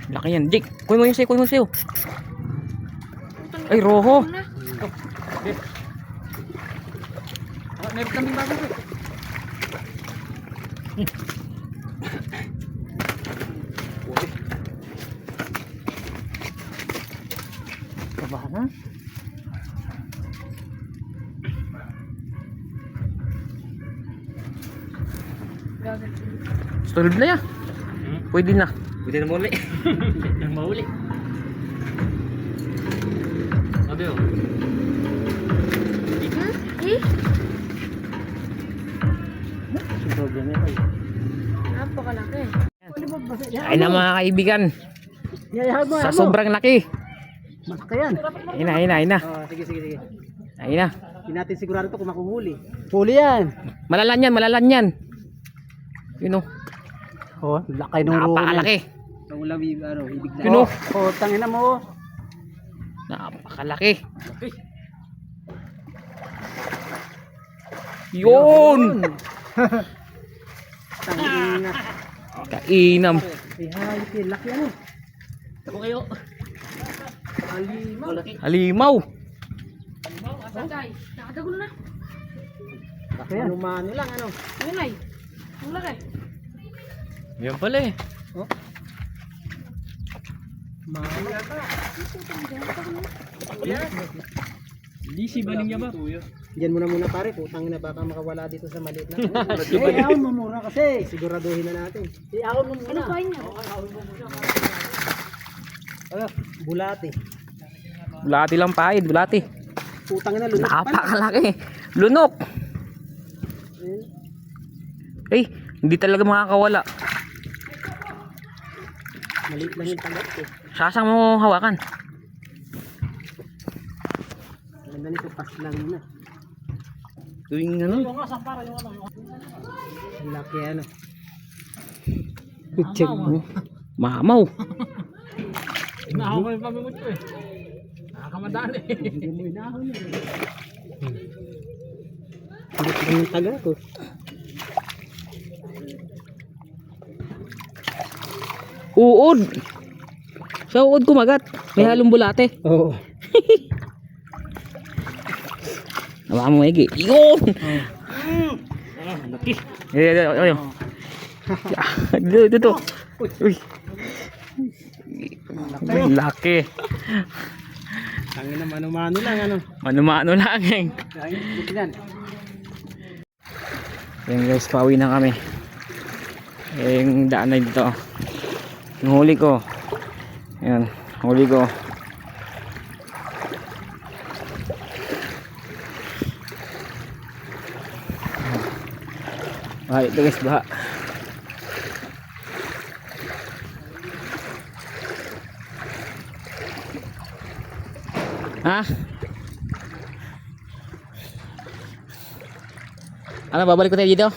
Laki yan. Jake, kunin mo yung sayo, kunin mo yung sayo. Ay, roho. Meron kaming bago ko. Baba na. Stolb na yan. Pwede na. Pwede na mauli. Nang mauli. Sabi oh. Sobrang yan ay. Napakalaki. Ay na mga kaibigan. Sa sobrang laki. Masaka yan. Ay na. Oh, sige. Ay na. Hindi natin sigurado to kung makuhuli. Huli yan. Malalan yan. Yun o. Oh, lakay ng ruho. Napakalaki. Ang ulam ibig na. Yun o. Oh, tangina mo. Napakalaki. Yun. Tangina. Kainam. Ay, hayop laki ano. Ako kayo. Halimaw. Sagay. Nakadagulo na. Laki yan. Lumano lang ano. Ulay. Ang laki. Yan pala eh. Oh. Mahal yata. Hindi si baling niya ba? Diyan muna pare, putang ina baka makawala dito sa maliit na. Ihawin mo muna kasi. Siguraduhin na natin. Ihawin mo muna. Ano pa yun? Bulati. Bulati lang paid. Bulati. Putang ina lunok pa. Napakalaki. Lunok. Eh, hindi talaga makakawala. Maliit lang yung tagat eh. Sasang mo hawakan. Ganda nito pas lang na. Tuwing ano. Ang laki ano. Check mo. Mamaw. Inahaw ko yung pamimot ko eh. Nakakamadali. Hindi mo inahon yun. Maliit lang yung tagat ko. Uod. Sa uod kumagat. May halong bulate. Oo. Nawa mo igi. Yun. Laki. Ayun. Dito. Uy. Ang laki. Tangina mano-mano lang ano. Mano-mano lang eh. Ay, buti yan. Ayan guys, pauwi na kami. Yung daan na dito. Yung huli ko. Ayan, huli ko. Baha ito guys, baha. Ha? Ano, babalik ko tayo dito?